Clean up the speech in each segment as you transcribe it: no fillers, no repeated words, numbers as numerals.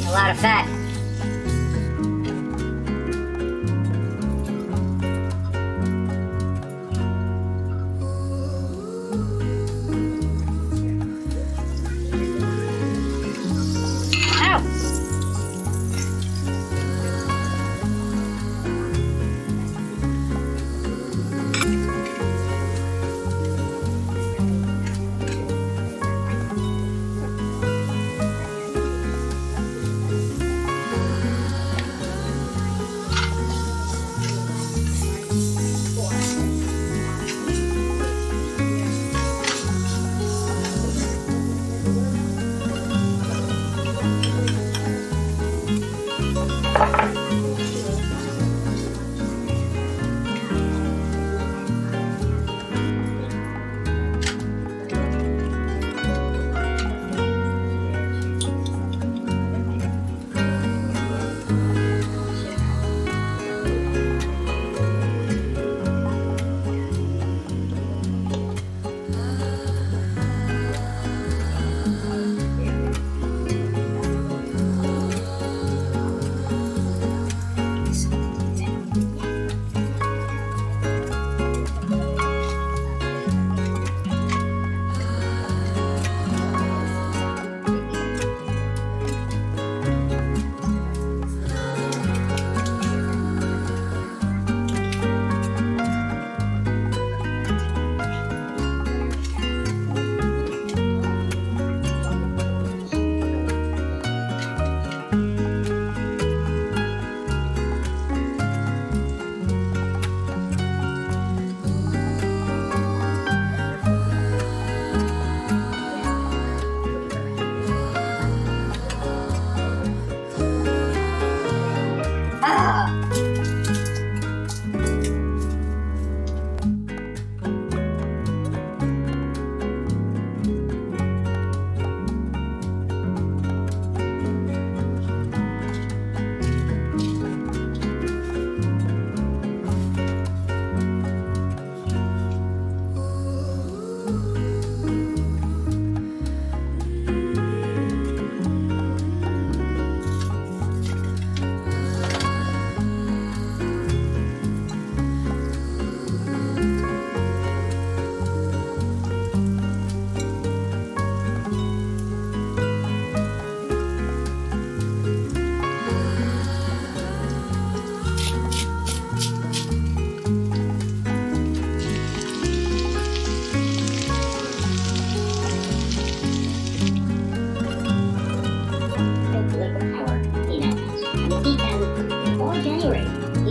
A lot of fat.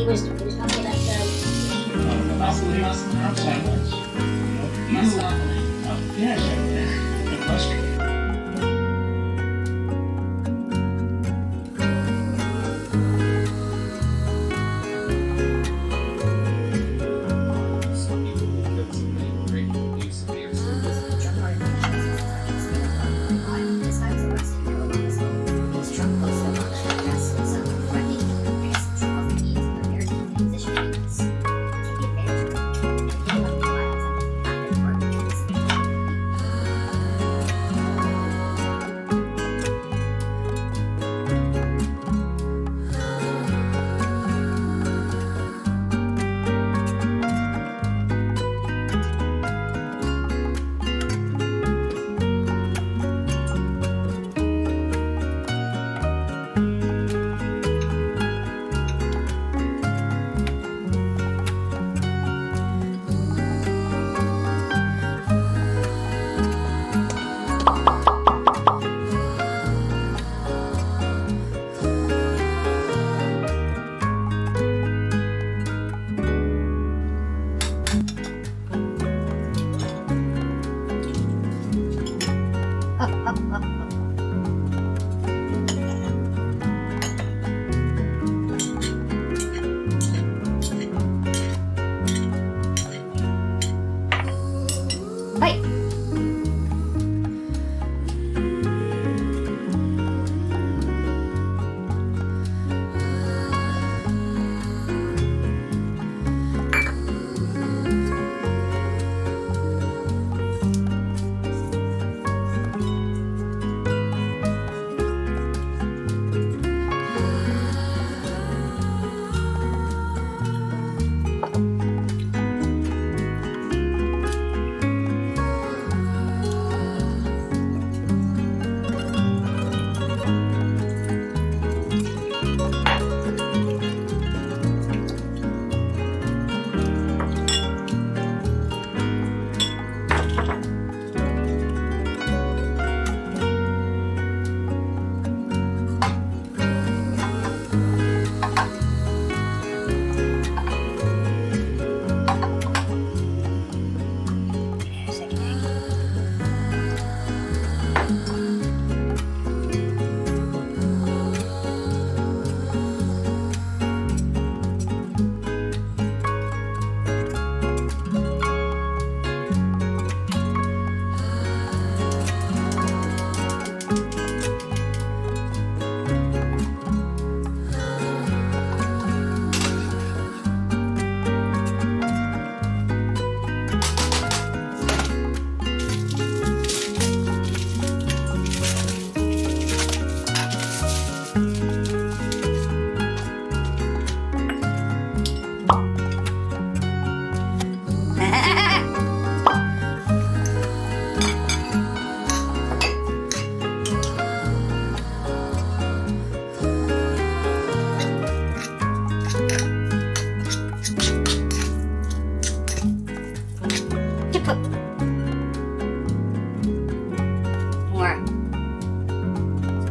wisdom. It is not that sandwich. Yes, it must be.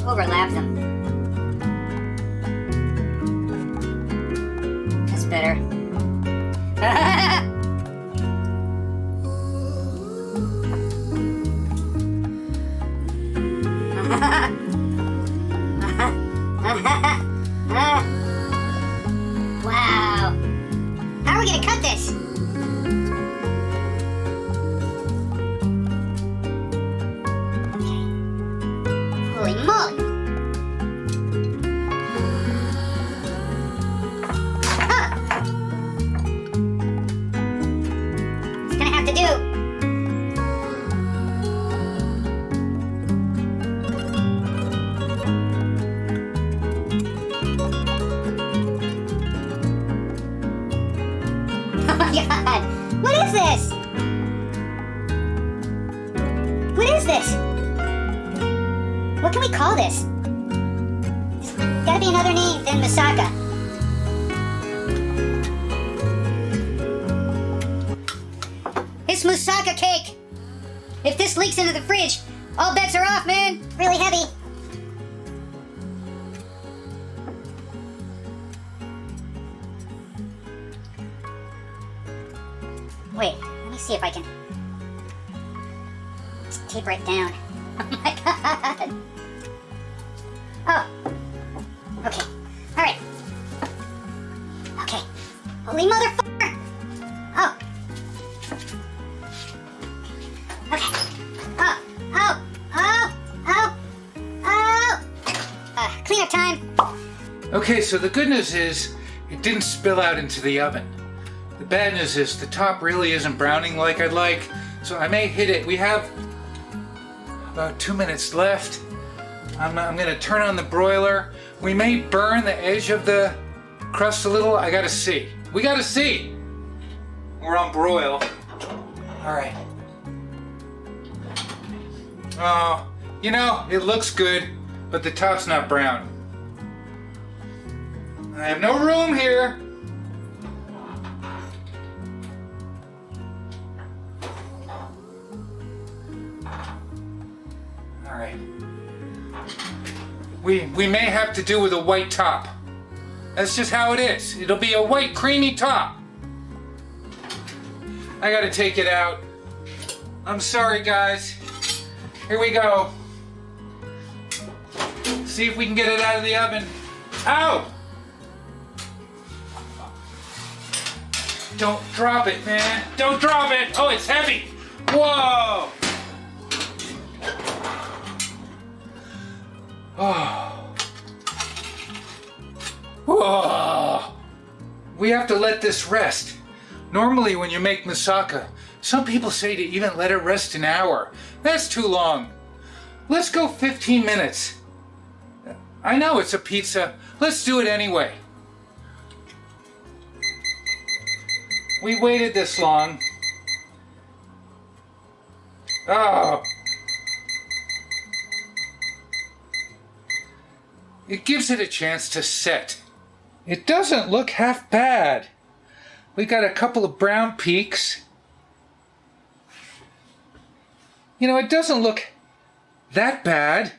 Overlap them. That's better. Wow. How are we gonna cut this? Holy moly! It's gonna have to do. Oh my God! What is this? What is this? What can we call this? There's gotta be another name than moussaka. It's moussaka cake! If this leaks into the fridge, all bets are off, man! Really heavy. Wait, let me see if I can taper it down. Oh my god. Oh. Okay. Alright. Okay. Holy motherfucker! Oh. Okay. Oh. Oh. Oh. Oh. Oh. Cleanup time. Okay, so the good news is it didn't spill out into the oven. The bad news is the top really isn't browning like I'd like, so I may hit it. We have about 2 minutes left. I'm going to turn on the broiler. We may burn the edge of the crust a little. I gotta see. We gotta see. We're on broil. All right. Oh, you know, it looks good, but the top's not brown. I have no room here. All right. We may have to do with a white top. That's just how it is. It'll be a white, creamy top. I gotta take it out. I'm sorry, guys. Here we go. See if we can get it out of the oven. Ow! Don't drop it, man. Don't drop it. Oh, it's heavy. Whoa! Oh. Whoa. We have to let this rest. Normally when you make moussaka, some people say to even let it rest an hour. That's too long. Let's go 15 minutes. I know it's a pizza. Let's do it anyway. We waited this long. Oh. It gives it a chance to set. It doesn't look half bad. We got a couple of brown peaks. You know, it doesn't look that bad.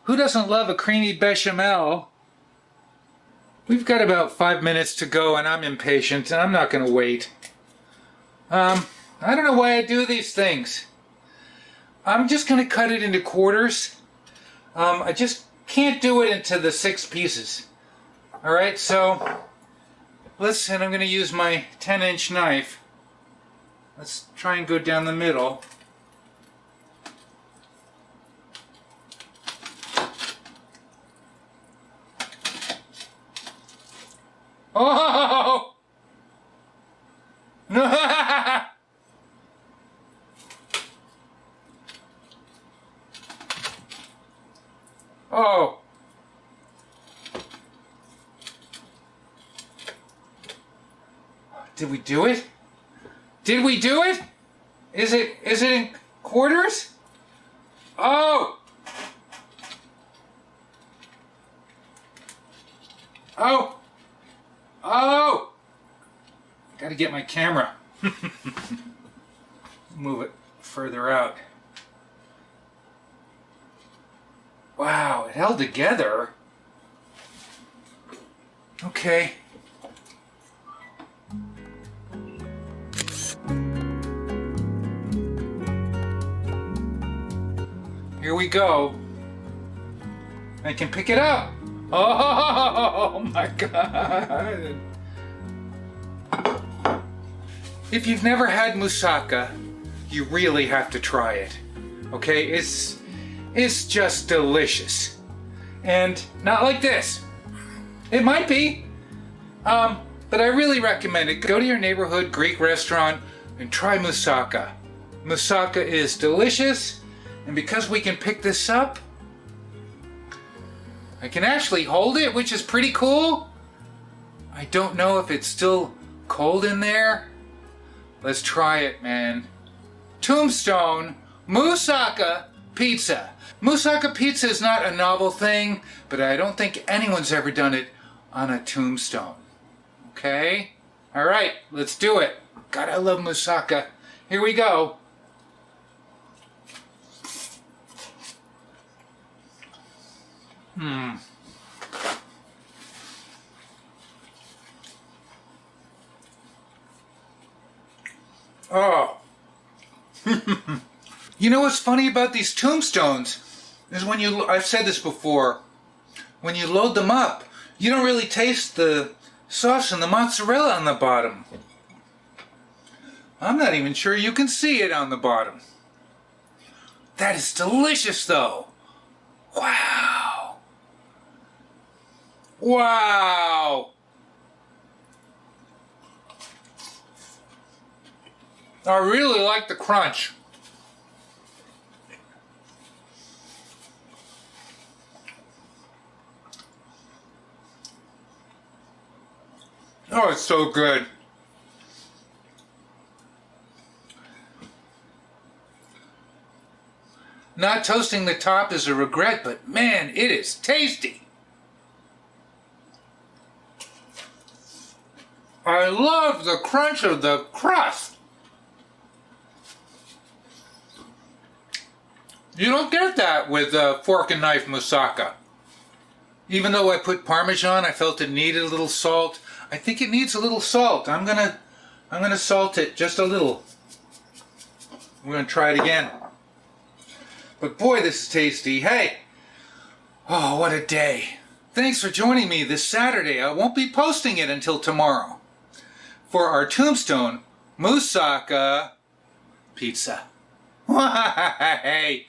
Who doesn't love a creamy bechamel? We've got about 5 minutes to go and I'm impatient and I'm not going to wait. I don't know why I do these things. I'm just going to cut it into quarters. I just can't do it into the 6 pieces. Alright, so listen, I'm going to use my 10-inch knife. Let's try and go down the middle. Oh! No! Oh! Did we do it? Did we do it? Is it in quarters? Oh! Oh! Oh! Gotta get my camera. Move it further out. Wow, it held together. Okay. Here we go. I can pick it up. Oh my God. If you've never had moussaka, you really have to try it. Okay? It's just delicious. And not like this. It might be. But I really recommend it. Go to your neighborhood Greek restaurant and try moussaka. Moussaka is delicious. And because we can pick this up, I can actually hold it, which is pretty cool. I don't know if it's still cold in there. Let's try it, man. Tombstone Moussaka pizza. Moussaka pizza is not a novel thing, but I don't think anyone's ever done it on a tombstone. Okay? Alright, let's do it. God, I love moussaka. Here we go. Oh. You know what's funny about these tombstones is when I've said this before, when you load them up, you don't really taste the sauce and the mozzarella on the bottom. I'm not even sure you can see it on the bottom. That is delicious though. Wow. Wow. I really like the crunch. Oh, it's so good. Not toasting the top is a regret, but man, it is tasty. I love the crunch of the crust. You don't get that with fork and knife moussaka. Even though I put Parmesan, I felt it needed a little salt. I think it needs a little salt. I'm gonna salt it just a little. We're gonna try it again. But boy, this is tasty. Hey! Oh, what a day. Thanks for joining me this Saturday. I won't be posting it until tomorrow for our Tombstone Moussaka pizza. Hey,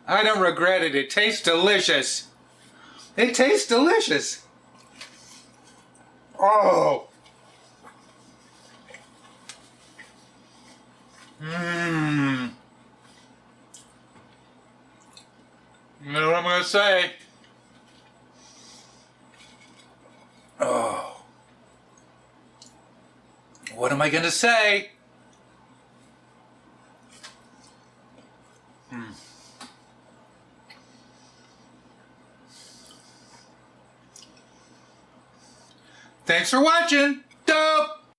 I don't regret it. It tastes delicious. It tastes delicious. Oh. Mmm. You know what I'm going to say? Oh. What am I going to say? Thanks for watching.